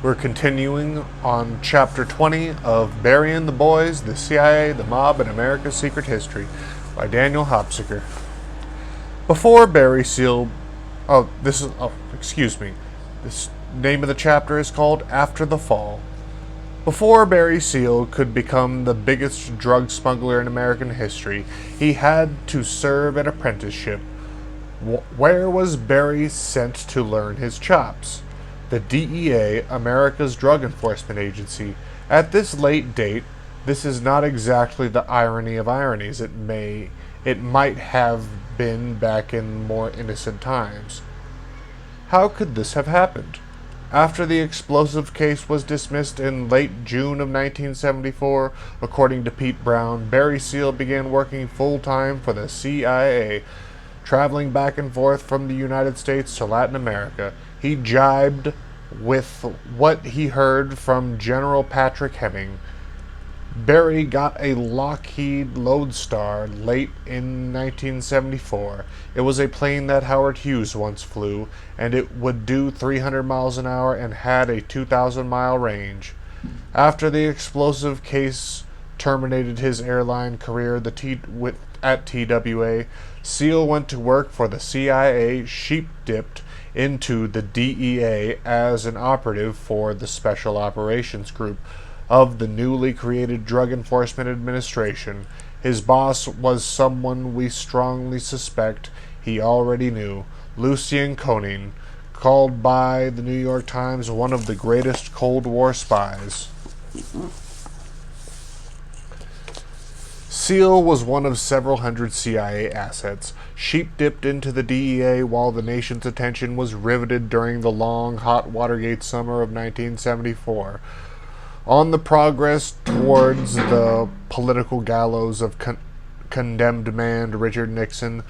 We're continuing on Chapter 20 of Burying the Boys, the CIA, the Mob, and America's Secret History by Daniel Hopsicker. Before Barry Seal... excuse me. This name of the chapter is called After the Fall. Before Barry Seal could become the biggest drug smuggler in American history, he had to serve an apprenticeship. Where was Barry sent to learn his chops? The DEA, America's Drug Enforcement Agency. At this late date, this is not exactly the irony of ironies. It might have been back in more innocent times. How could this have happened? After the explosive case was dismissed in late June of 1974, according to Pete Brown, Barry Seal began working full-time for the CIA, traveling back and forth from the United States to Latin America. He jibed with what he heard from General Patrick Hemming. Barry got a Lockheed Lodestar late in 1974. It was a plane that Howard Hughes once flew, and it would do 300 miles an hour and had a 2,000-mile range. After the explosive case terminated his airline career at TWA, Seal went to work for the CIA, sheep-dipped into the DEA as an operative for the Special Operations Group of the newly created Drug Enforcement Administration. His boss was someone we strongly suspect he already knew, Lucien Koenig, called by the New York Times one of the greatest Cold War spies. Seal was one of several hundred CIA assets, sheep-dipped into the DEA while the nation's attention was riveted during the long, hot Watergate summer of 1974. On the progress towards the political gallows of condemned man Richard Nixon,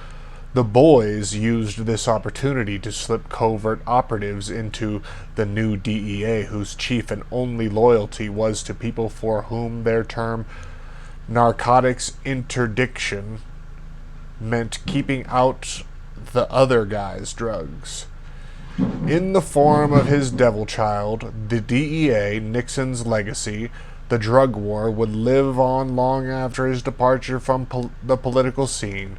the boys used this opportunity to slip covert operatives into the new DEA, whose chief and only loyalty was to people for whom their term narcotics interdiction meant keeping out the other guy's drugs. In the form of his devil child, the DEA, Nixon's legacy, the drug war would live on long after his departure from the political scene.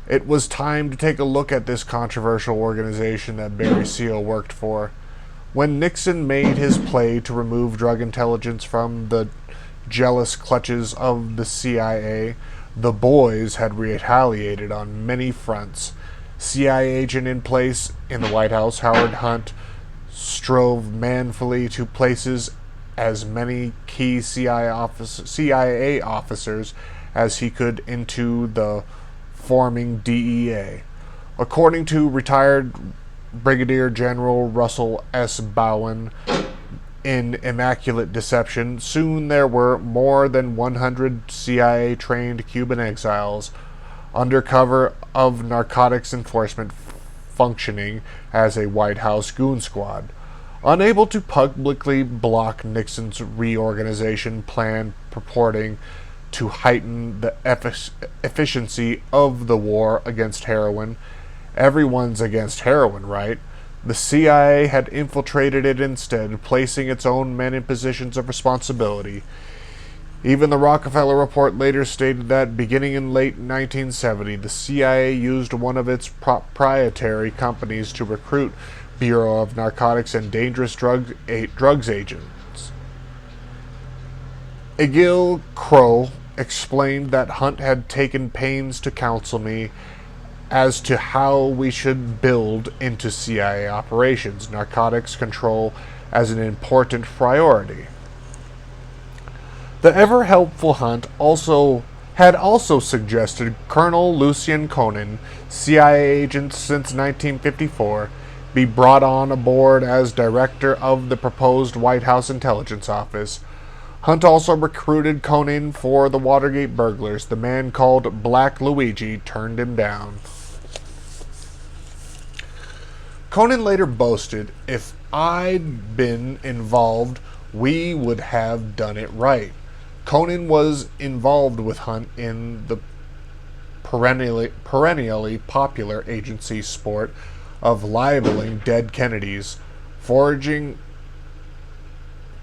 It was time to take a look at this controversial organization that Barry Seal worked for. When Nixon made his play to remove drug intelligence from the jealous clutches of the CIA, the boys had retaliated on many fronts. CIA agent in place in the White House, Howard Hunt, strove manfully to places as many key CIA officers as he could into the forming DEA. According to retired Brigadier General Russell S. Bowen, in Immaculate Deception, soon there were more than 100 CIA-trained Cuban exiles under cover of narcotics enforcement functioning as a White House goon squad. Unable to publicly block Nixon's reorganization plan purporting to heighten the efficiency of the war against heroin, everyone's against heroin, right? The CIA had infiltrated it instead, placing its own men in positions of responsibility. Even the Rockefeller Report later stated that, beginning in late 1970, the CIA used one of its proprietary companies to recruit Bureau of Narcotics and Dangerous Drugs agents. Egil Crow explained that Hunt had taken pains to counsel me as to how we should build into CIA operations narcotics control as an important priority. The ever-helpful Hunt had also suggested Colonel Lucien Koenig, CIA agent since 1954, be brought on aboard as director of the proposed White House Intelligence Office. Hunt also recruited Koenig for the Watergate burglars. The man called Black Luigi turned him down. Koenig later boasted, "If I'd been involved, we would have done it right." Koenig was involved with Hunt in the perennially popular agency sport of libeling dead Kennedys, forging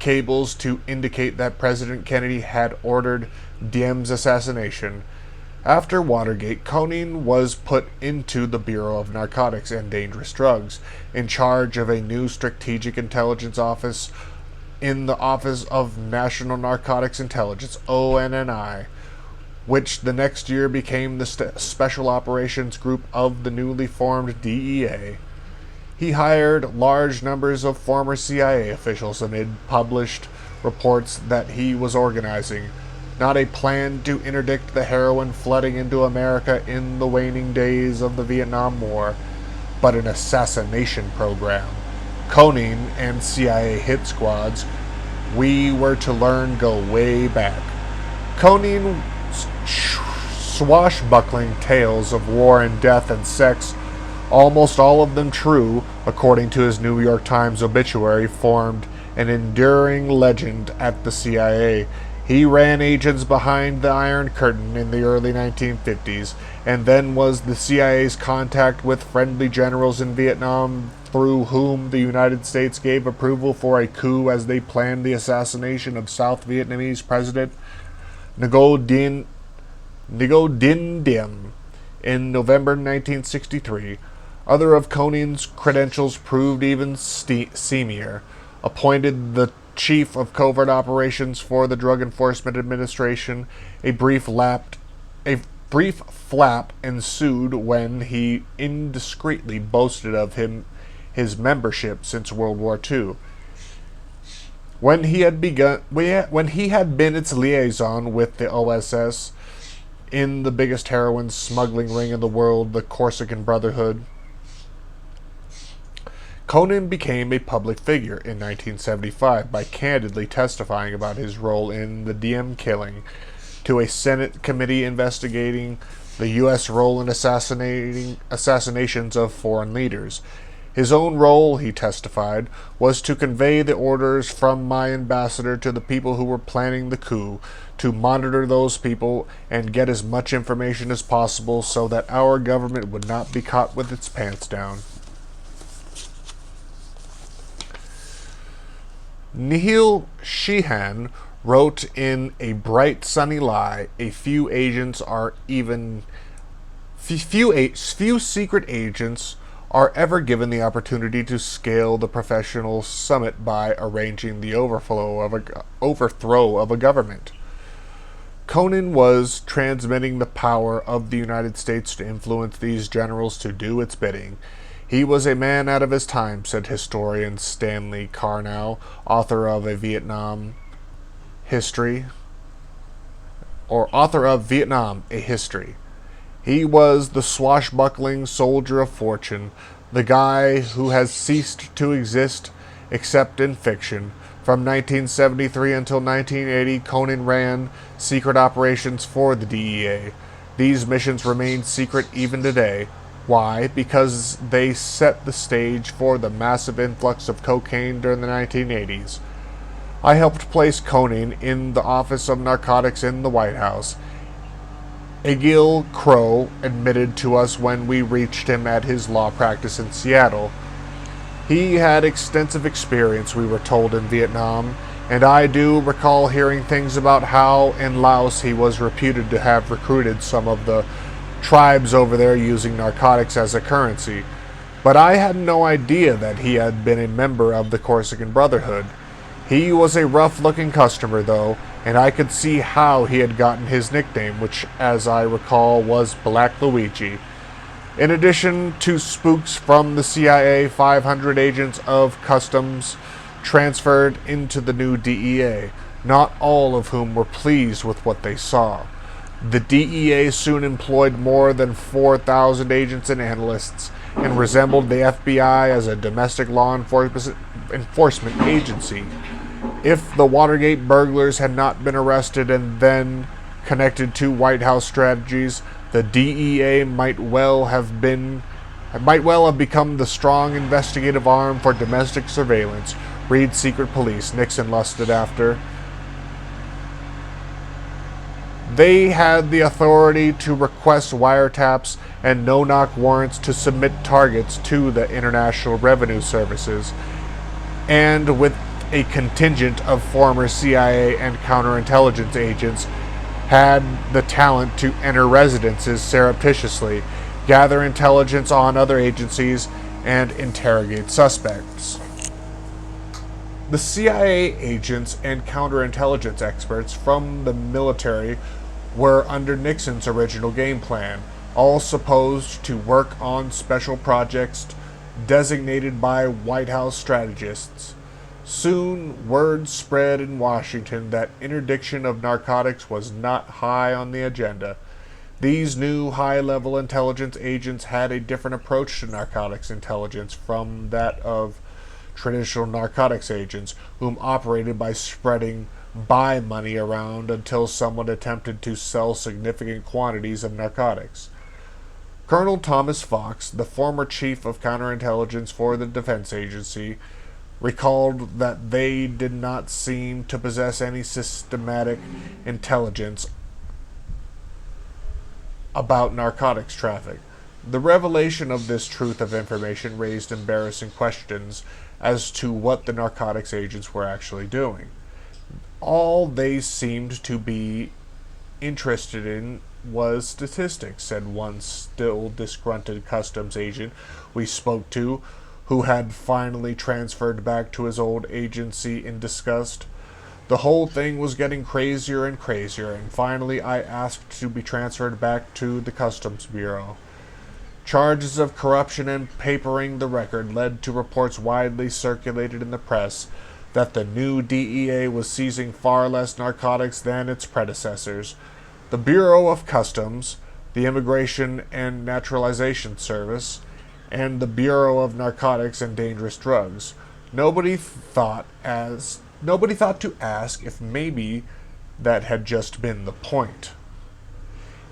cables to indicate that President Kennedy had ordered Diem's assassination. After Watergate, Koenig was put into the Bureau of Narcotics and Dangerous Drugs, in charge of a new strategic intelligence office in the Office of National Narcotics Intelligence, ONNI, which the next year became the Special Operations Group of the newly formed DEA. He hired large numbers of former CIA officials amid published reports that he was organizing not a plan to interdict the heroin flooding into America in the waning days of the Vietnam War, but an assassination program. Koenig and CIA hit squads, we were to learn, go way back. Koenig's swashbuckling tales of war and death and sex, almost all of them true, according to his New York Times obituary, formed an enduring legend at the CIA. He ran agents behind the Iron Curtain in the early 1950s, and then was the CIA's contact with friendly generals in Vietnam, through whom the United States gave approval for a coup as they planned the assassination of South Vietnamese President Ngo Dinh Diem in November 1963. Other of Koenig's credentials proved even seamier. Appointed the Chief of Covert Operations for the Drug Enforcement Administration, a brief flap ensued when he indiscreetly boasted of his membership since World War II. When he had been its liaison with the OSS in the biggest heroin smuggling ring in the world, the Corsican Brotherhood, Koenig became a public figure in 1975 by candidly testifying about his role in the Diem killing to a Senate committee investigating the U.S. role in assassinations of foreign leaders. His own role, he testified, was to convey the orders from my ambassador to the people who were planning the coup, to monitor those people and get as much information as possible so that our government would not be caught with its pants down. Nihil Sheehan wrote in A Bright Sunny Lie, few secret agents are ever given the opportunity to scale the professional summit by arranging the overthrow of a government. Koenig was transmitting the power of the United States to influence these generals to do its bidding. He was a man out of his time, said historian Stanley Carnow, author of Vietnam, a History. He was the swashbuckling soldier of fortune, the guy who has ceased to exist except in fiction. From 1973 until 1980, Koenig ran secret operations for the DEA. These missions remain secret even today. Why? Because they set the stage for the massive influx of cocaine during the 1980s. I helped place Koenig in the Office of Narcotics in the White House. Egil Crow admitted to us when we reached him at his law practice in Seattle. He had extensive experience, we were told, in Vietnam, and I do recall hearing things about how in Laos he was reputed to have recruited some of the tribes over there using narcotics as a currency. But I had no idea that he had been a member of the Corsican Brotherhood. He was a rough-looking customer, though, and I could see how he had gotten his nickname, which, as I recall, was Black Luigi. In addition to spooks from the CIA, 500 agents of customs transferred into the new DEA, not all of whom were pleased with what they saw. The DEA soon employed more than 4,000 agents and analysts and resembled the FBI as a domestic law enforcement agency. If the Watergate burglars had not been arrested and then connected to White House strategies, the DEA might well have become the strong investigative arm for domestic surveillance. Read Secret Police, Nixon lusted after. They had the authority to request wiretaps and no-knock warrants to submit targets to the International Revenue Services, and with a contingent of former CIA and counterintelligence agents had the talent to enter residences surreptitiously, gather intelligence on other agencies, and interrogate suspects. The CIA agents and counterintelligence experts from the military were under Nixon's original game plan, all supposed to work on special projects designated by White House strategists. Soon, word spread in Washington that interdiction of narcotics was not high on the agenda. These new high-level intelligence agents had a different approach to narcotics intelligence from that of traditional narcotics agents, whom operated by spreading buy money around until someone attempted to sell significant quantities of narcotics. Colonel Thomas Fox, the former chief of counterintelligence for the Defense Agency, recalled that they did not seem to possess any systematic intelligence about narcotics traffic. The revelation of this truth of information raised embarrassing questions as to what the narcotics agents were actually doing. All they seemed to be interested in was statistics, said one still disgruntled customs agent we spoke to, who had finally transferred back to his old agency in disgust. The whole thing was getting crazier and crazier, and finally I asked to be transferred back to the Customs Bureau. Charges of corruption and papering the record led to reports widely circulated in the press that the new DEA was seizing far less narcotics than its predecessors. The Bureau of Customs, the Immigration and Naturalization Service, and the Bureau of Narcotics and Dangerous Drugs. Nobody thought to ask if maybe that had just been the point.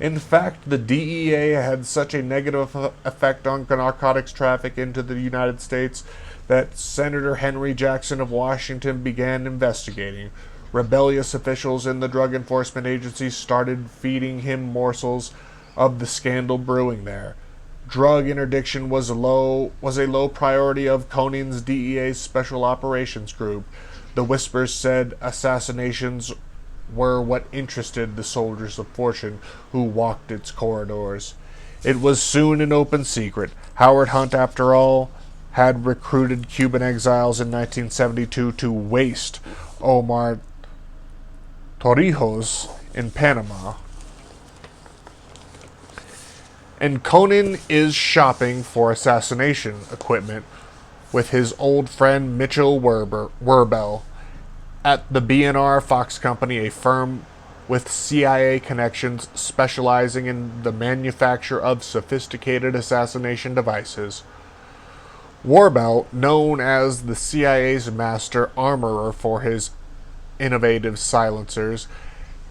In fact, the DEA had such a negative effect on narcotics traffic into the United States that Senator Henry Jackson of Washington began investigating. Rebellious officials in the Drug Enforcement Agency started feeding him morsels of the scandal brewing there. Drug interdiction was a low priority of Konin's DEA Special Operations Group. The whispers said assassinations were what interested the soldiers of fortune who walked its corridors. It was soon an open secret. Howard Hunt, after all, had recruited Cuban exiles in 1972 to waste Omar Torrijos in Panama. And Konin is shopping for assassination equipment with his old friend Mitchell Werbel at the B&R Fox Company, a firm with CIA connections specializing in the manufacture of sophisticated assassination devices. Werbel, known as the CIA's master armorer for his innovative silencers,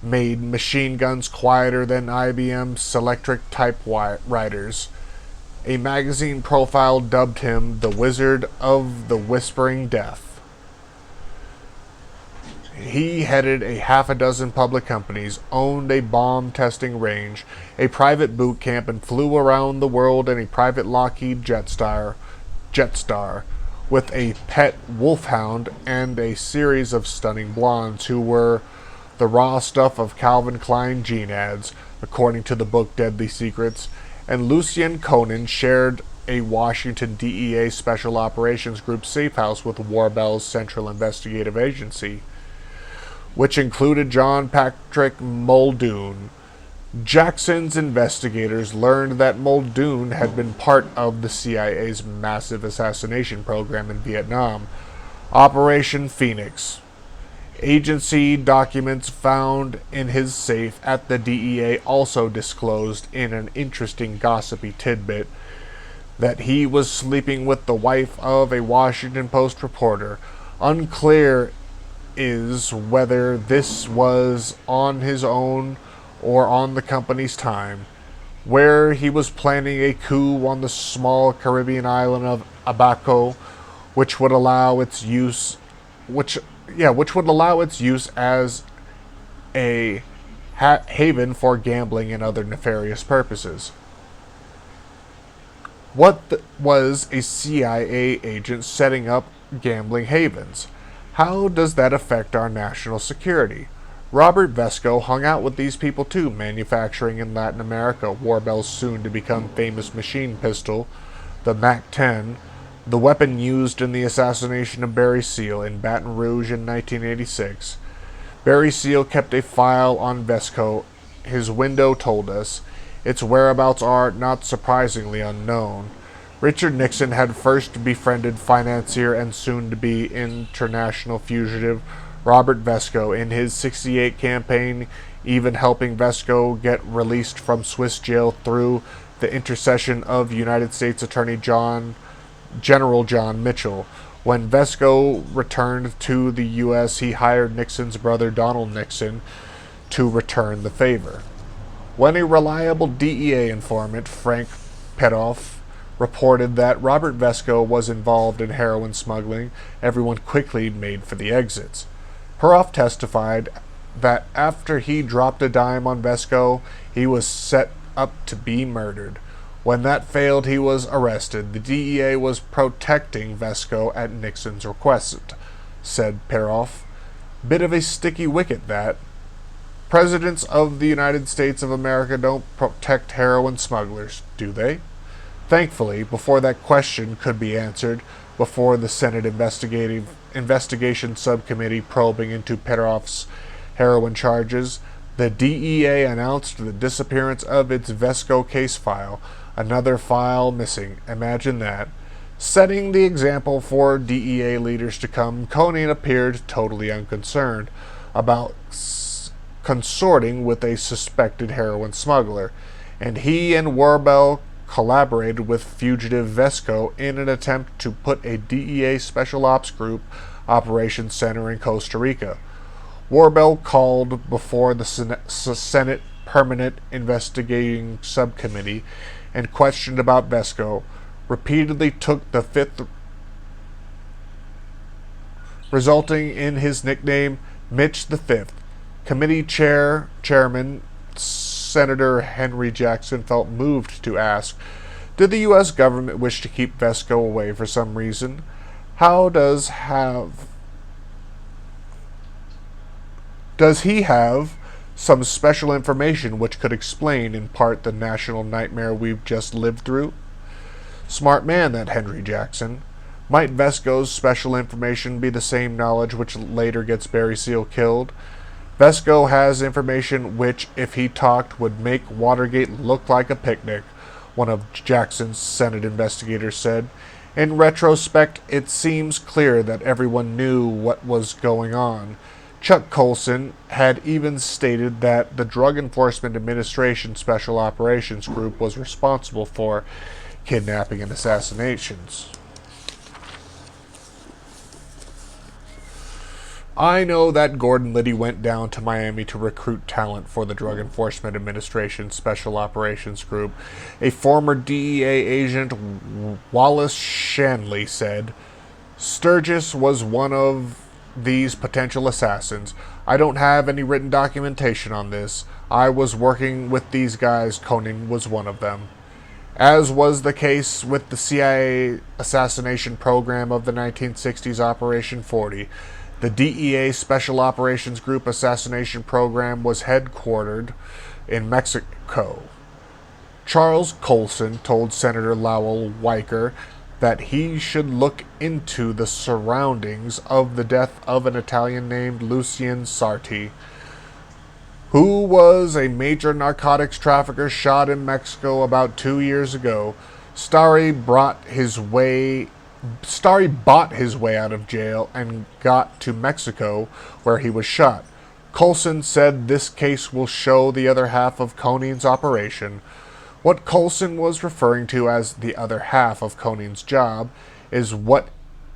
made machine guns quieter than IBM's Selectric typewriters. A magazine profile dubbed him the Wizard of the Whispering Death. He headed a half a dozen public companies, owned a bomb testing range, a private boot camp, and flew around the world in a private Lockheed Jetstar, with a pet wolfhound and a series of stunning blondes who were the raw stuff of Calvin Klein jean ads, according to the book Deadly Secrets, and Lucien Konin shared a Washington DEA Special Operations Group safe house with Werbel's Central Investigative Agency, which included John Patrick Muldoon. Jackson's investigators learned that Muldoon had been part of the CIA's massive assassination program in Vietnam, Operation Phoenix. Agency documents found in his safe at the DEA also disclosed in an interesting gossipy tidbit that he was sleeping with the wife of a Washington Post reporter. Unclear is whether this was on his own or on the company's time, where he was planning a coup on the small Caribbean island of Abaco, which would allow its use as a haven for gambling and other nefarious purposes. What was a CIA agent setting up gambling havens? How does that affect our national security? Robert Vesco hung out with these people too, manufacturing in Latin America Warbell's soon to become famous machine pistol, the MAC 10, the weapon used in the assassination of Barry Seal in Baton Rouge in 1986. Barry Seal kept a file on Vesco. His window told us. Its whereabouts are, not surprisingly, unknown. Richard Nixon had first befriended financier and soon-to-be international fugitive Robert Vesco in his '68 campaign, even helping Vesco get released from Swiss jail through the intercession of United States Attorney General John Mitchell. When Vesco returned to the U.S., he hired Nixon's brother Donald Nixon to return the favor. When a reliable DEA informant, Frank Pedoff, reported that Robert Vesco was involved in heroin smuggling, everyone quickly made for the exits. Pedoff testified that after he dropped a dime on Vesco, he was set up to be murdered. When that failed, he was arrested. The DEA was protecting Vesco at Nixon's request, said Pedoff. Bit of a sticky wicket, that. Presidents of the United States of America don't protect heroin smugglers, do they? Thankfully, before that question could be answered, before the Senate investigation subcommittee probing into Pedoff's heroin charges, the DEA announced the disappearance of its Vesco case file. Another file missing. Imagine that. Setting the example for DEA leaders to come, Conan appeared totally unconcerned about consorting with a suspected heroin smuggler, and he and Warbell collaborated with fugitive Vesco in an attempt to put a DEA Special Ops Group operations center in Costa Rica. Warbell called before the Senate Permanent Investigating Subcommittee and questioned about Vesco, repeatedly took the fifth, resulting in his nickname Mitch the Fifth. Committee chairman Senator Henry Jackson felt moved to ask, did the U.S. government wish to keep Vesco away for some reason? Does he have some special information which could explain, in part, the national nightmare we've just lived through? Smart man, that Henry Jackson. Might Vesco's special information be the same knowledge which later gets Barry Seal killed? Vesco has information which, if he talked, would make Watergate look like a picnic, one of Jackson's Senate investigators said. In retrospect, it seems clear that everyone knew what was going on. Chuck Colson had even stated that the Drug Enforcement Administration Special Operations Group was responsible for kidnapping and assassinations. I know that Gordon Liddy went down to Miami to recruit talent for the Drug Enforcement Administration Special Operations Group. A former DEA agent, Wallace Shanley, said, Sturgis was one of these potential assassins. I don't have any written documentation on this. I was working with these guys. Conan was one of them. As was the case with the CIA assassination program of the 1960s Operation 40, the DEA Special Operations Group assassination program was headquartered in Mexico. Charles Colson told Senator Lowell Weicker that he should look into the surroundings of the death of an Italian named Lucien Sarti, who was a major narcotics trafficker shot in Mexico about 2 years ago. Starry bought his way out of jail and got to Mexico, where he was shot. Colson said this case will show the other half of Conan's operation. What Colson was referring to as the other half of Conan's job is what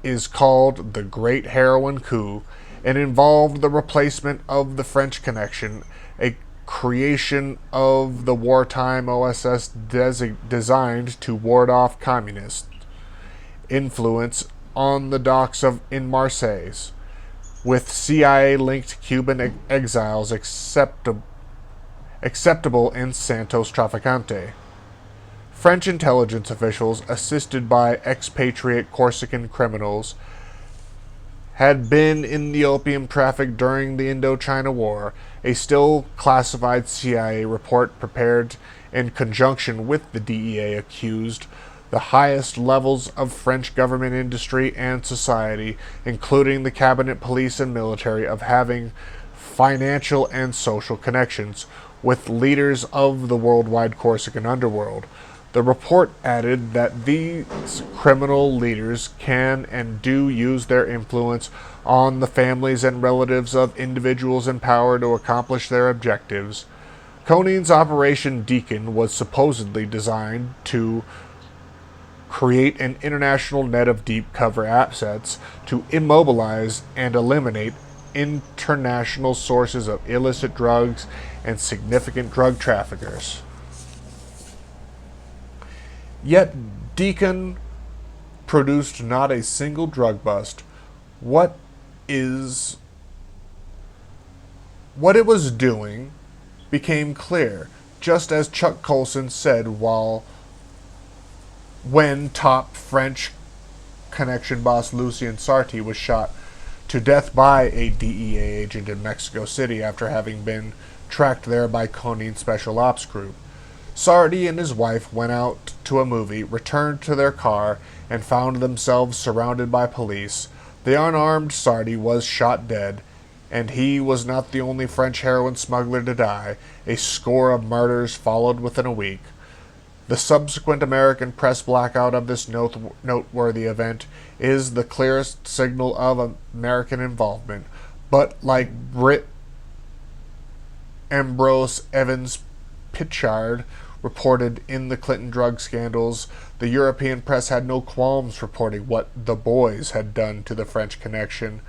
is called the Great Heroin Coup, and involved the replacement of the French Connection, a creation of the wartime OSS designed to ward off communist influence on the docks in Marseille, with CIA-linked Cuban exiles acceptable in Santos Traficante. French intelligence officials, assisted by expatriate Corsican criminals, had been in the opium traffic during the Indochina War. A still classified CIA report prepared in conjunction with the DEA accused the highest levels of French government, industry, and society, including the cabinet, police, and military, of having financial and social connections with leaders of the worldwide Corsican underworld. The report added that these criminal leaders can and do use their influence on the families and relatives of individuals in power to accomplish their objectives. Konin's Operation Deacon was supposedly designed to create an international net of deep cover assets to immobilize and eliminate international sources of illicit drugs and significant drug traffickers. Yet Deacon produced not a single drug bust. What it was doing became clear, just as Chuck Colson said when top French connection boss Lucien Sarti was shot to death by a DEA agent in Mexico City after having been tracked there by Konin's Special Ops Group. Sardi and his wife went out to a movie, returned to their car, and found themselves surrounded by police. The unarmed Sardi was shot dead, and he was not the only French heroin smuggler to die. A score of murders followed within a week. The subsequent American press blackout of this noteworthy event is the clearest signal of American involvement, but like Brit Ambrose Evans Pitchard reported in the Clinton drug scandals, the European press had no qualms reporting what the boys had done to the French connection.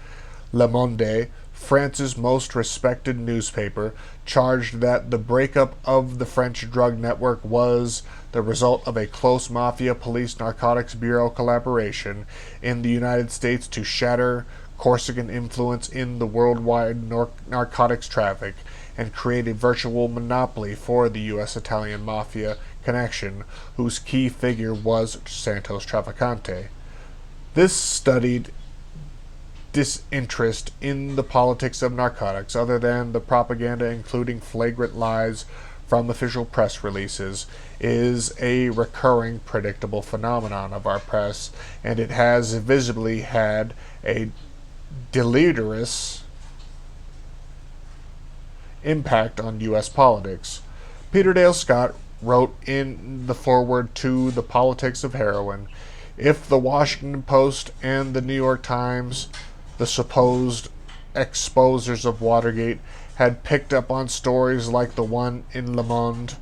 Le Monde, France's most respected newspaper, charged that the breakup of the French drug network was the result of a close mafia police narcotics bureau collaboration in the United States to shatter Corsican influence in the worldwide narcotics traffic and create a virtual monopoly for the U.S.-Italian mafia connection, whose key figure was Santos Trafficante. This studied disinterest in the politics of narcotics, other than the propaganda including flagrant lies from official press releases, is a recurring, predictable phenomenon of our press, and it has visibly had a deleterious impact on U.S. politics. Peter Dale Scott wrote in the foreword to The Politics of Heroin, if the Washington Post and the New York Times, the supposed exposers of Watergate, had picked up on stories like the one in Le Monde,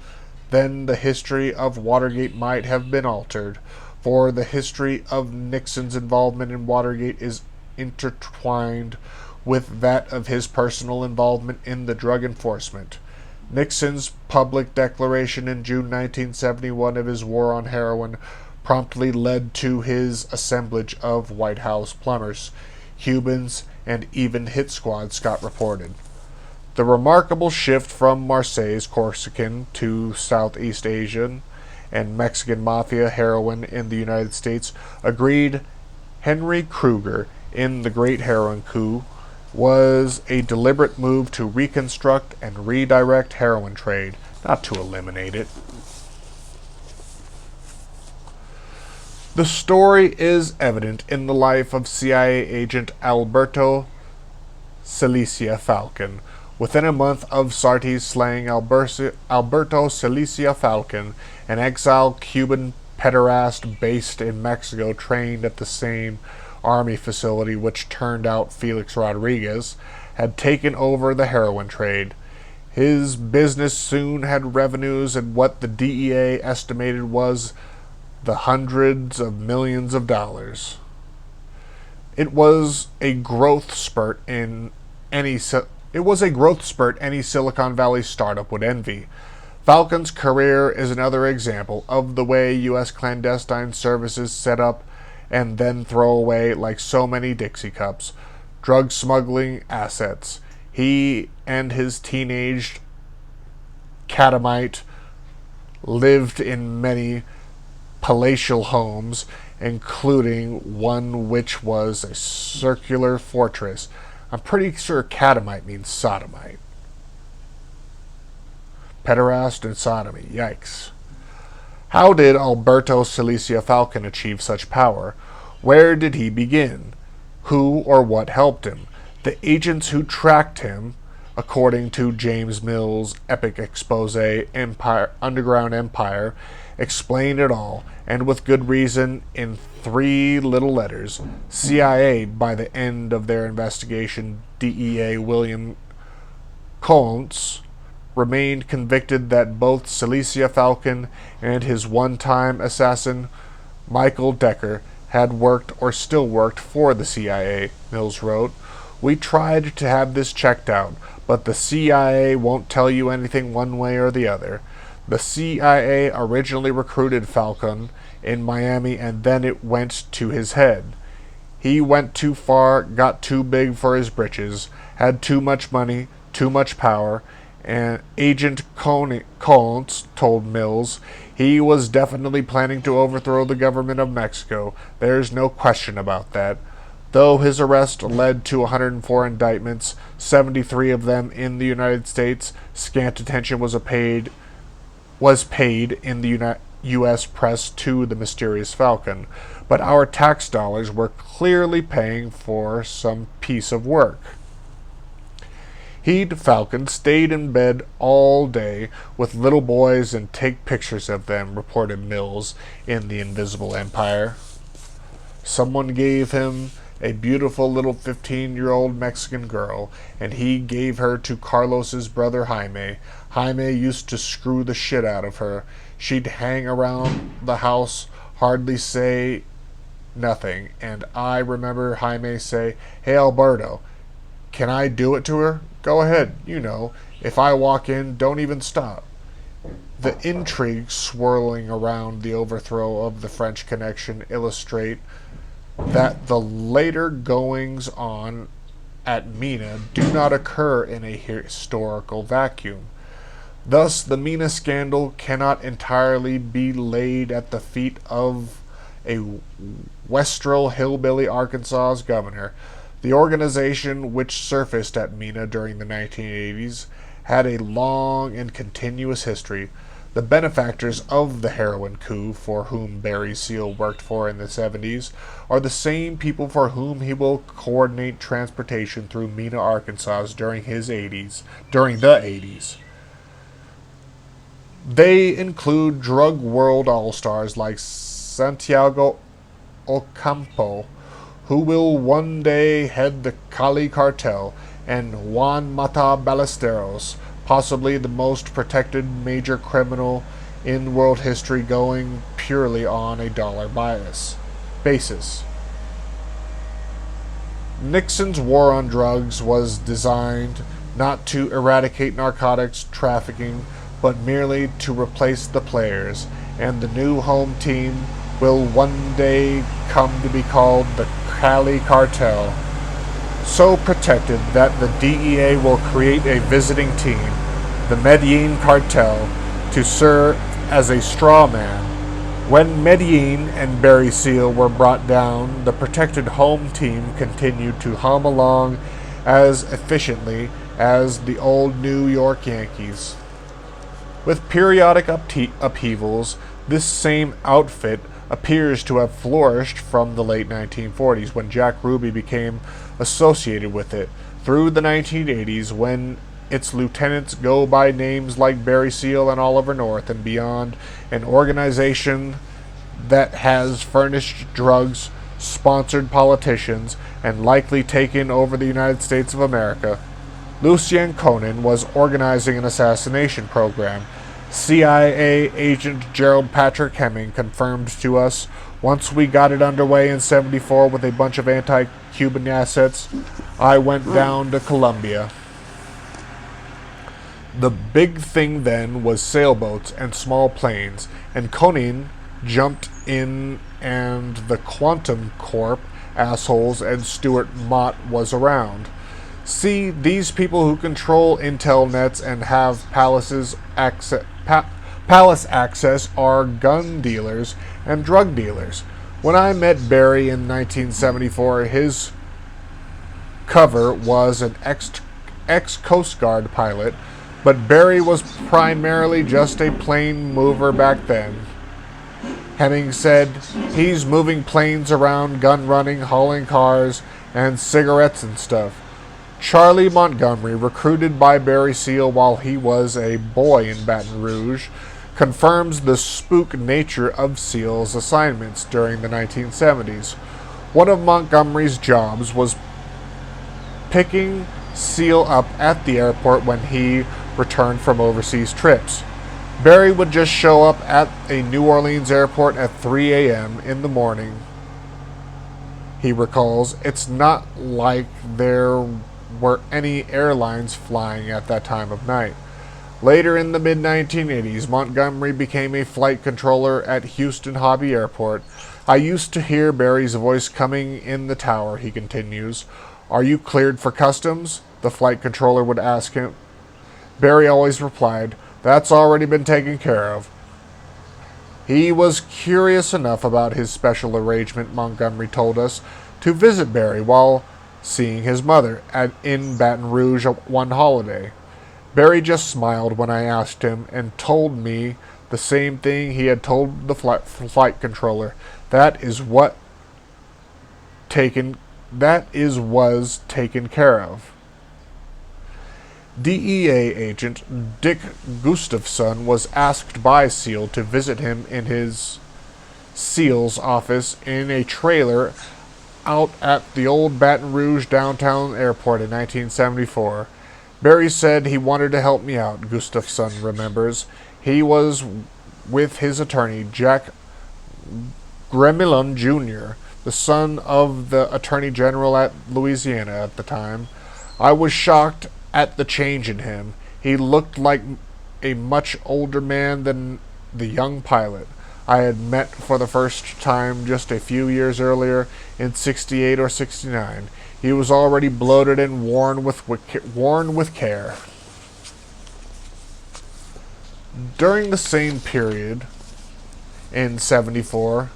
then the history of Watergate might have been altered, for the history of Nixon's involvement in Watergate is intertwined with that of his personal involvement in the drug enforcement. Nixon's public declaration in June 1971 of his war on heroin promptly led to his assemblage of White House plumbers, Cubans, and even hit squad, Scott reported. The remarkable shift from Marseille's Corsican to Southeast Asian and Mexican mafia heroin in the United States, agreed Henry Kruger in The Great Heroin Coup, was a deliberate move to reconstruct and redirect heroin trade, not to eliminate it. The story is evident in the life of CIA agent Alberto Cilicia Falcon. Within a month of Sarti's slaying Alberto Cilicia Falcon, an exiled Cuban pederast based in Mexico, trained at the same army facility which turned out Felix Rodriguez, had taken over the heroin trade. His business soon had revenues at what the DEA estimated was the hundreds of millions of dollars. It was a growth spurt any Silicon Valley startup would envy. Falcon's career is another example of the way U.S. clandestine services set up and then throw away, like so many Dixie cups, drug smuggling assets. He and his teenaged catamite lived in many palatial homes including one which was a circular fortress. I'm pretty sure catamite means sodomite. Pederast and sodomy, yikes. How did Alberto Silesia Falcon achieve such power? Where did he begin? Who or what helped him? The agents who tracked him, according to James Mill's epic expose, Underground Empire, explain it all, and with good reason, in 3 little letters. CIA, by the end of their investigation, DEA William Contz, remained convicted that both Silesia Falcon and his one-time assassin, Michael Decker, had worked or still worked for the CIA, Mills wrote. We tried to have this checked out, but the CIA won't tell you anything one way or the other. The CIA originally recruited Falcon in Miami, and then it went to his head. He went too far, got too big for his britches, had too much money, too much power, and Agent Collins told Mills he was definitely planning to overthrow the government of Mexico. There's no question about that. Though his arrest led to 104 indictments, 73 of them in the United States, scant attention was paid in the U.S. press to the mysterious Falcon. But our tax dollars were clearly paying for some piece of work. He'd, Falcon, stayed in bed all day with little boys and take pictures of them, reported Mills in The Invisible Empire. Someone gave him a beautiful little 15-year-old Mexican girl, and he gave her to Carlos's brother Jaime. Jaime used to screw the shit out of her. She'd hang around the house, hardly say nothing, and I remember Jaime say, "Hey, Alberto, can I do it to her? Go ahead, you know. If I walk in, don't even stop." The intrigue swirling around the overthrow of the French Connection illustrate that the later goings-on at Mina do not occur in a historical vacuum. Thus, the Mina scandal cannot entirely be laid at the feet of a Westral hillbilly Arkansas's governor. The organization which surfaced at Mina during the 1980s had a long and continuous history. The benefactors of the heroin coup, for whom Barry Seal worked for in the 70s, are the same people for whom he will coordinate transportation through Mina, Arkansas during the 80s. They include drug world all-stars like Santiago Ocampo, who will one day head the Cali cartel, and Juan Mata Ballesteros, possibly the most protected major criminal in world history, going purely on a dollar basis. Nixon's war on drugs was designed not to eradicate narcotics trafficking, but merely to replace the players, and the new home team will one day come to be called the Cali Cartel, so protected that the DEA will create a visiting team, the Medellin Cartel, to serve as a straw man. When Medellin and Barry Seal were brought down, the protected home team continued to hum along as efficiently as the old New York Yankees. With periodic upheavals, this same outfit appears to have flourished from the late 1940s, when Jack Ruby became associated with it, through the 1980s, when its lieutenants go by names like Barry Seal and Oliver North, and beyond, an organization that has furnished drugs, sponsored politicians, and likely taken over the United States of America. Lucien Conan was organizing an assassination program. CIA agent Gerald Patrick Hemming confirmed to us, once we got it underway in '74 with a bunch of anti-Cuban assets, I went down to Colombia. The big thing then was sailboats and small planes, and Conan jumped in, and the Quantum Corp assholes and Stuart Mott was around. See, these people who control intel nets and have palace access are gun dealers and drug dealers. When I met Barry in 1974, his cover was an ex-Coast Guard pilot, but Barry was primarily just a plane mover back then. Hemming said he's moving planes around, gun running, hauling cars, and cigarettes and stuff. Charlie Montgomery, recruited by Barry Seal while he was a boy in Baton Rouge, confirms the spook nature of Seal's assignments during the 1970s. One of Montgomery's jobs was picking Seal up at the airport when he returned from overseas trips. Barry would just show up at a New Orleans airport at 3 a.m. in the morning. He recalls, it's not like there were any airlines flying at that time of night. Later in the mid-1980s, Montgomery became a flight controller at Houston Hobby Airport. I used to hear Barry's voice coming in the tower, he continues. Are you cleared for customs? The flight controller would ask him. Barry always replied, that's already been taken care of. He was curious enough about his special arrangement, Montgomery told us, to visit Barry while seeing his mother in Baton Rouge one holiday. Barry just smiled when I asked him and told me the same thing he had told the flight controller. That was taken care of. DEA agent Dick Gustafson was asked by Seal to visit him in his Seal's office in a trailer out at the old Baton Rouge downtown airport in 1974. Barry said he wanted to help me out, Gustafson remembers. He was with his attorney, Jack Gremillon Jr., the son of the Attorney General at Louisiana at the time. I was shocked at the change in him. He looked like a much older man than the young pilot I had met for the first time just a few years earlier in 68 or 69. He was already bloated and worn with care. During the same period, in 74,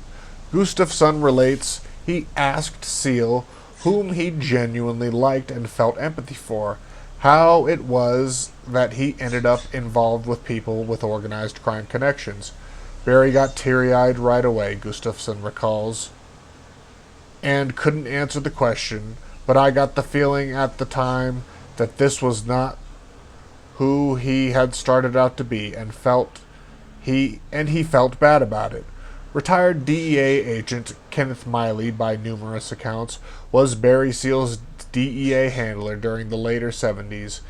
Gustafson relates he asked Seal, whom he genuinely liked and felt empathy for, how it was that he ended up involved with people with organized crime connections. Barry got teary-eyed right away, Gustafson recalls, and couldn't answer the question, but I got the feeling at the time that this was not who he had started out to be, and he felt bad about it. Retired DEA agent Kenneth Miley, by numerous accounts, was Barry Seal's DEA handler during the later 70s.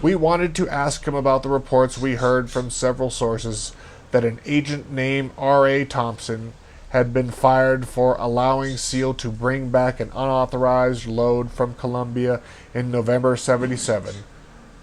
We wanted to ask him about the reports we heard from several sources that an agent named R.A. Thompson had been fired for allowing Seal to bring back an unauthorized load from Colombia in November 77.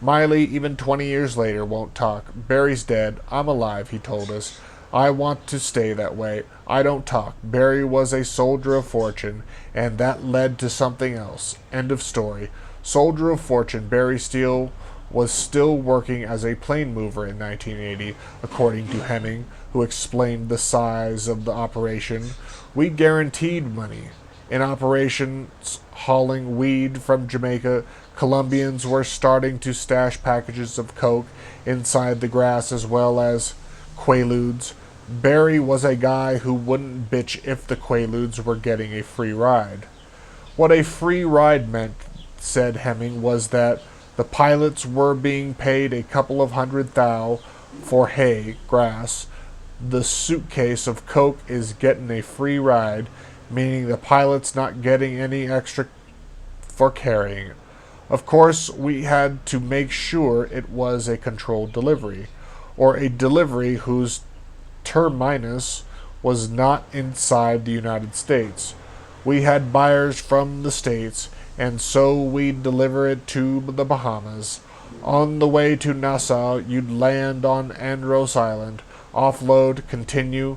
Miley, even 20 years later, won't talk. Barry's dead. I'm alive, he told us. I want to stay that way. I don't talk. Barry was a soldier of fortune, and that led to something else. End of story. Soldier of fortune, Barry Seal was still working as a plane mover in 1980, according to Hemming, who explained the size of the operation. We guaranteed money. In operations hauling weed from Jamaica, Colombians were starting to stash packages of coke inside the grass as well as Quaaludes. Barry was a guy who wouldn't bitch if the Quaaludes were getting a free ride. What a free ride meant, said Hemming, was that the pilots were being paid a couple of $100,000 for hay, grass. The suitcase of coke is getting a free ride, meaning the pilot's not getting any extra for carrying it. Of course, we had to make sure it was a controlled delivery, or a delivery whose terminus was not inside the United States. We had buyers from the States, and so we'd deliver it to the Bahamas. On the way to Nassau, you'd land on Andros Island, offload, continue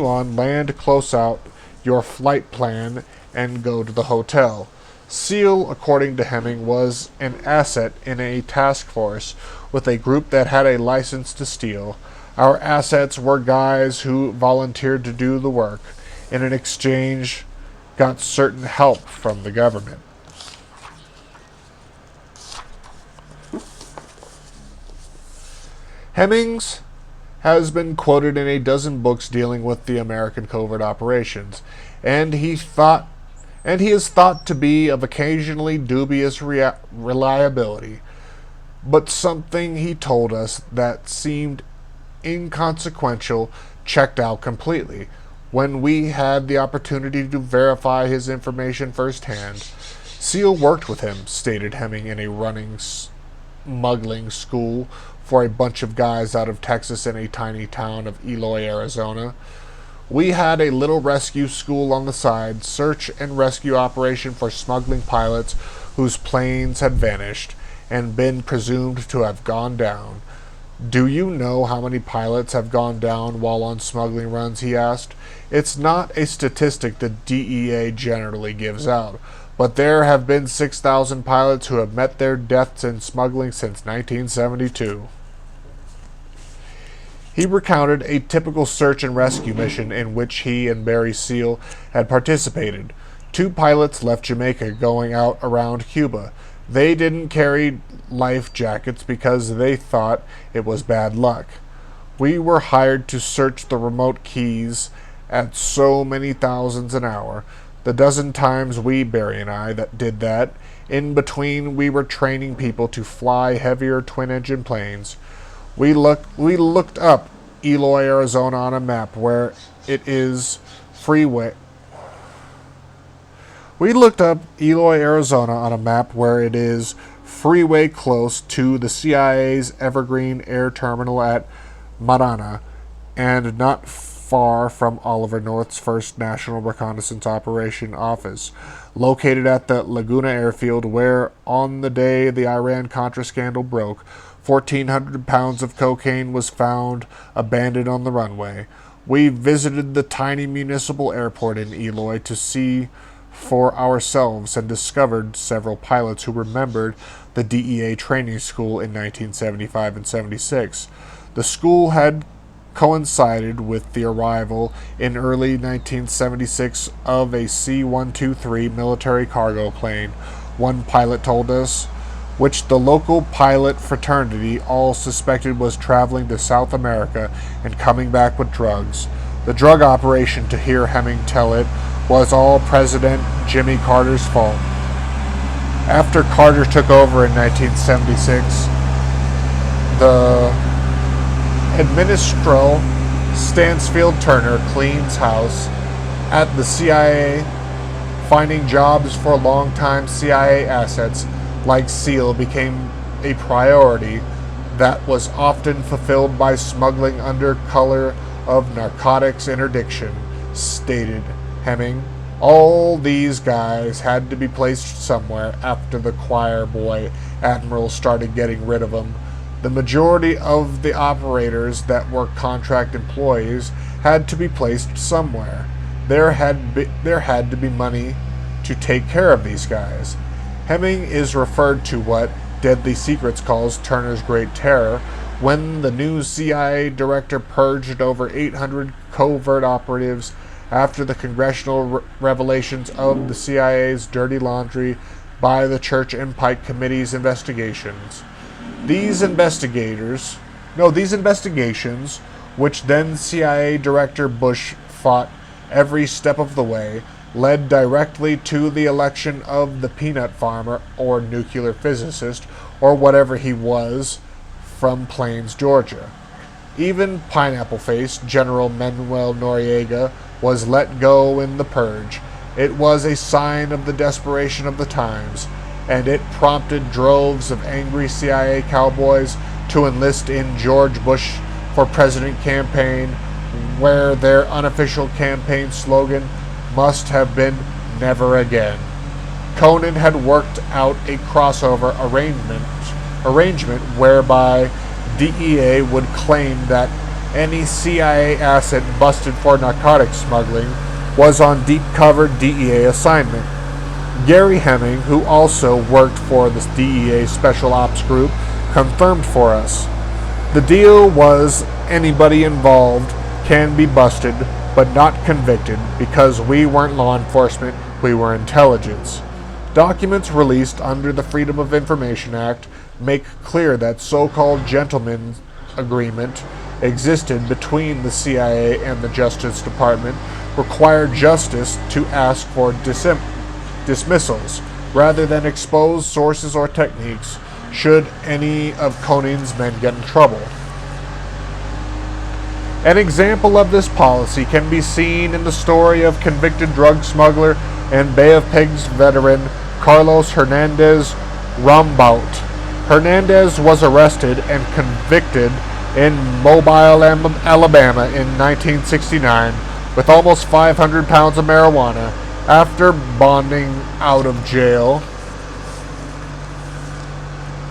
on, land close out your flight plan, and go to the hotel. Seal, according to Hemming, was an asset in a task force with a group that had a license to steal. Our assets were guys who volunteered to do the work. and in exchange got certain help from the government. Hemmings has been quoted in a dozen books dealing with the American covert operations, and he is thought to be of occasionally dubious reliability. But something he told us that seemed inconsequential checked out completely. When we had the opportunity to verify his information firsthand, Seal worked with him, stated Hemming in a running smuggling school for a bunch of guys out of Texas in a tiny town of Eloy, Arizona. We had a little rescue school on the side, search and rescue operation for smuggling pilots whose planes had vanished and been presumed to have gone down. Do you know how many pilots have gone down while on smuggling runs, he asked. It's not a statistic the DEA generally gives out, but there have been 6,000 pilots who have met their deaths in smuggling since 1972. He recounted a typical search and rescue mission in which he and Barry Seal had participated. 2 pilots left Jamaica going out around Cuba. They didn't carry life jackets because they thought it was bad luck. We were hired to search the remote keys at so many thousands an hour. The dozen times Barry and I, that did that, in between we were training people to fly heavier twin-engine planes. We looked up Eloy, Arizona on a map where it is freeway. We looked up Eloy, Arizona on a map where it is freeway close to the CIA's Evergreen Air Terminal at Marana, and not far from Oliver North's 1st National Reconnaissance Operation Office, located at the Laguna Airfield, where, on the day the Iran-Contra scandal broke, 1,400 pounds of cocaine was found abandoned on the runway. We visited the tiny municipal airport in Eloy to see for ourselves and discovered several pilots who remembered the DEA training school in 1975 and 76. The school had coincided with the arrival in early 1976 of a C-123 military cargo plane, one pilot told us, which the local pilot fraternity all suspected was traveling to South America and coming back with drugs. The drug operation, to hear Hemming tell it, was all President Jimmy Carter's fault. After Carter took over in 1976, the Administral Stansfield Turner cleans house at the CIA, finding jobs for longtime CIA assets like Seal became a priority that was often fulfilled by smuggling under color of narcotics interdiction, stated Hemming. All these guys had to be placed somewhere after the choir boy admirals started getting rid of them. The majority of the operators that were contract employees had to be placed somewhere. There had to be money to take care of these guys. Hemming is referred to what Deadly Secrets calls Turner's Great Terror, when the new CIA director purged over 800 covert operatives after the congressional revelations of the CIA's dirty laundry by the Church and Pike Committee's investigations. These investigations, which then CIA Director Bush fought every step of the way, led directly to the election of the peanut farmer or nuclear physicist or whatever he was from Plains, Georgia. Even pineapple-faced General Manuel Noriega was let go in the purge. It was a sign of the desperation of the times, and it prompted droves of angry CIA cowboys to enlist in George Bush for President campaign, where their unofficial campaign slogan must have been "Never Again." Conan had worked out a crossover arrangement whereby DEA would claim that any CIA asset busted for narcotics smuggling was on deep-cover DEA assignment. Gary Hemming, who also worked for the DEA Special Ops Group, confirmed for us. The deal was anybody involved can be busted but not convicted because we weren't law enforcement, we were intelligence. Documents released under the Freedom of Information Act make clear that so-called gentlemen's agreement existed between the CIA and the Justice Department required justice to ask for dismissals rather than expose sources or techniques should any of Koning's men get in trouble. An example of this policy can be seen in the story of convicted drug smuggler and Bay of Pigs veteran Carlos Hernandez Rambaut. Hernandez was arrested and convicted in Mobile, Alabama in 1969 with almost 500 pounds of marijuana. After bonding out of jail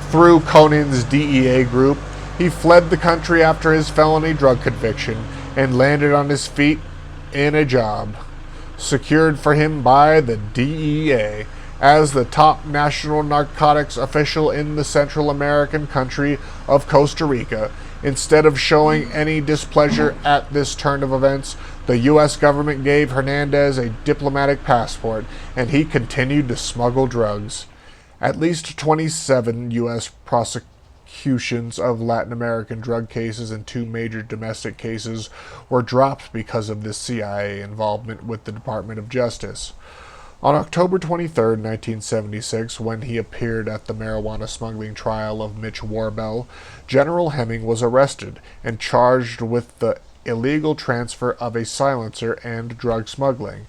through Koning's DEA group, he fled the country after his felony drug conviction and landed on his feet in a job secured for him by the DEA as the top national narcotics official in the Central American country of Costa Rica. Instead of showing any displeasure at this turn of events, the U.S. government gave Hernandez a diplomatic passport, and he continued to smuggle drugs. At least 27 U.S. prosecutions of Latin American drug cases and 2 major domestic cases were dropped because of this CIA involvement with the Department of Justice. On October 23, 1976, when he appeared at the marijuana smuggling trial of Mitch Warbell, General Hemming was arrested and charged with the illegal transfer of a silencer and drug smuggling.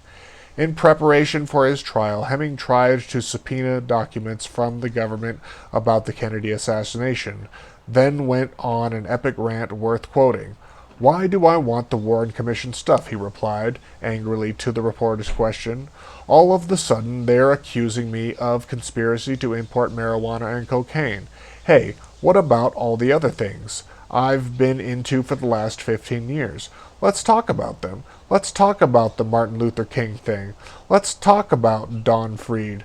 In preparation for his trial, Hemming tried to subpoena documents from the government about the Kennedy assassination, then went on an epic rant worth quoting. "Why do I want the Warren Commission stuff?" he replied, angrily to the reporter's question. "All of the sudden, they're accusing me of conspiracy to import marijuana and cocaine. Hey, what about all the other things I've been into for the last 15 years? Let's talk about them. Let's talk about the Martin Luther King thing. Let's talk about Don Freed,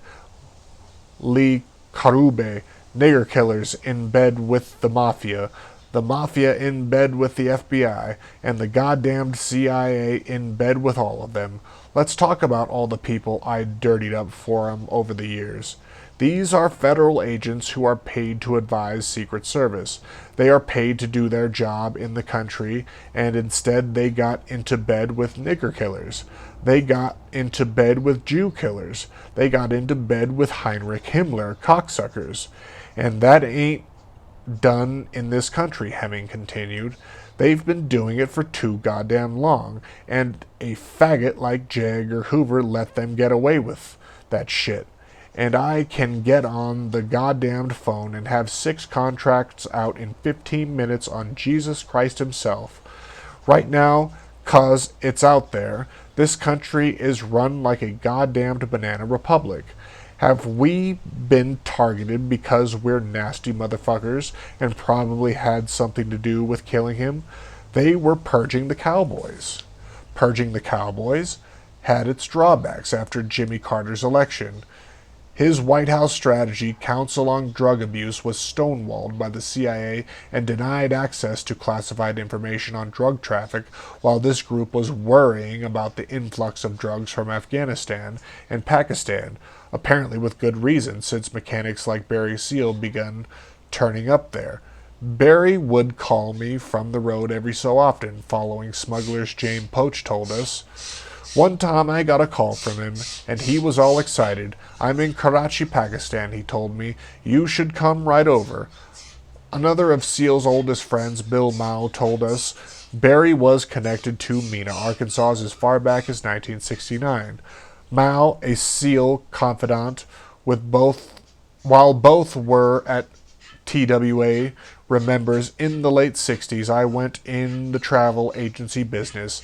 Lee Carube, nigger killers in bed with the mafia in bed with the FBI, and the goddamned CIA in bed with all of them. Let's talk about all the people I dirtied up for 'em over the years. These are federal agents who are paid to advise Secret Service. They are paid to do their job in the country, and instead they got into bed with nigger killers. They got into bed with Jew killers. They got into bed with Heinrich Himmler cocksuckers. And that ain't done in this country," Hemming continued. "They've been doing it for too goddamn long, and a faggot like J. Edgar Hoover let them get away with that shit. And I can get on the goddamned phone and have 6 contracts out in 15 minutes on Jesus Christ himself. Right now, 'cause it's out there, this country is run like a goddamned banana republic. Have we been targeted because we're nasty motherfuckers and probably had something to do with killing him? They were purging the cowboys. Purging the cowboys had its drawbacks after Jimmy Carter's election. His White House strategy, Council on Drug Abuse, was stonewalled by the CIA and denied access to classified information on drug traffic, while this group was worrying about the influx of drugs from Afghanistan and Pakistan, apparently with good reason, since mechanics like Barry Seal began turning up there. Barry would call me from the road every so often, following smugglers James Poach told us. One time I got a call from him, and he was all excited. "I'm in Karachi, Pakistan," he told me. "You should come right over." Another of Seal's oldest friends, Bill Mao, told us Barry was connected to Mena, Arkansas as far back as 1969. Mao, a Seal confidant, while both were at TWA, remembers, "In the late 60s, I went in the travel agency business.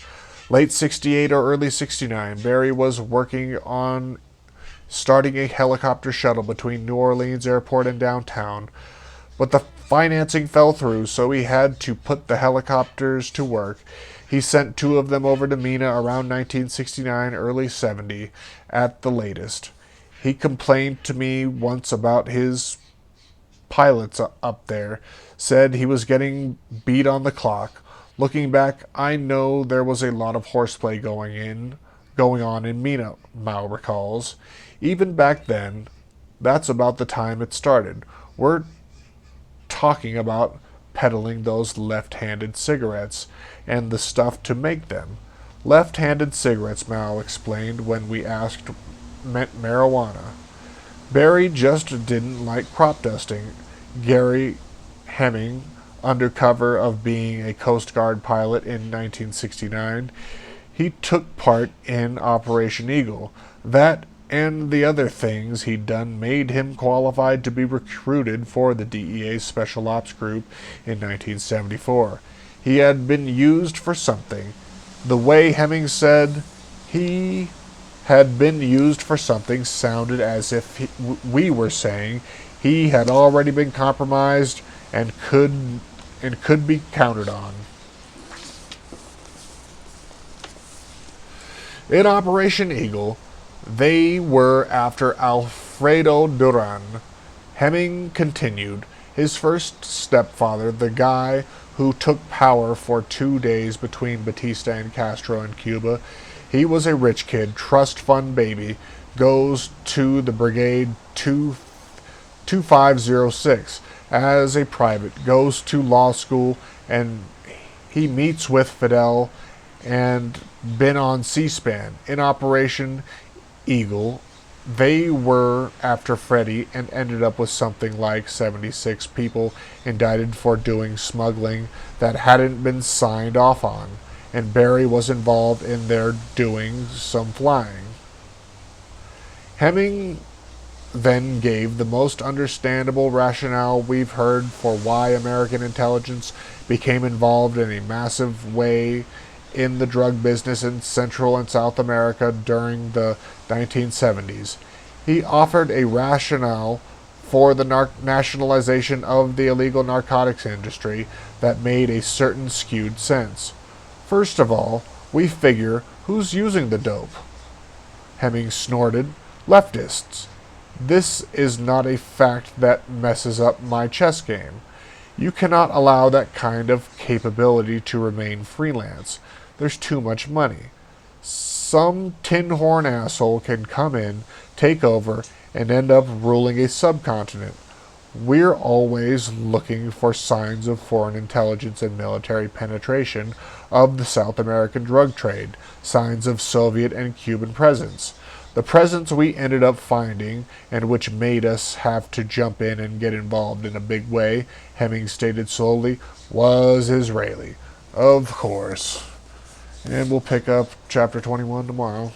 Late 68 or early 69, Barry was working on starting a helicopter shuttle between New Orleans Airport and downtown. But the financing fell through, so he had to put the helicopters to work. He sent 2 of them over to Mena around 1969, early 70, at the latest. He complained to me once about his pilots up there, said he was getting beat on the clock. Looking back, I know there was a lot of horseplay going on in Mina, Mao recalls. Even back then, that's about the time it started. We're talking about peddling those left-handed cigarettes and the stuff to make them. Left-handed cigarettes, Mao explained when we asked, meant marijuana. Barry just didn't like crop dusting. Gary Hemming, under cover of being a Coast Guard pilot in 1969, he took part in Operation Eagle. That and the other things he'd done made him qualified to be recruited for the DEA's Special Ops Group in 1974. He had been used for something. The way Hemming said he had been used for something sounded as if we were saying he had already been compromised and could be counted on. In Operation Eagle, they were after Alfredo Duran. Hemming continued. His first stepfather, the guy who took power for 2 days between Batista and Castro in Cuba, he was a rich kid, trust fund baby, goes to the Brigade 2506 as a private, goes to law school, and he meets with Fidel and been on C-SPAN. In Operation Eagle, they were after Freddy and ended up with something like 76 people indicted for doing smuggling that hadn't been signed off on, and Barry was involved in their doing some flying. Hemming then gave the most understandable rationale we've heard for why American intelligence became involved in a massive way in the drug business in Central and South America during the 1970s. He offered a rationale for the nationalization of the illegal narcotics industry that made a certain skewed sense. First of all, we figure who's using the dope. Hemming snorted, leftists. This is not a fact that messes up my chess game. You cannot allow that kind of capability to remain freelance. There's too much money. Some tin horn asshole can come in, take over, and end up ruling a subcontinent. We're always looking for signs of foreign intelligence and military penetration of the South American drug trade, signs of Soviet and Cuban presence. The presence we ended up finding, and which made us have to jump in and get involved in a big way, Hemming stated slowly, was Israeli. Of course. And we'll pick up chapter 21 tomorrow.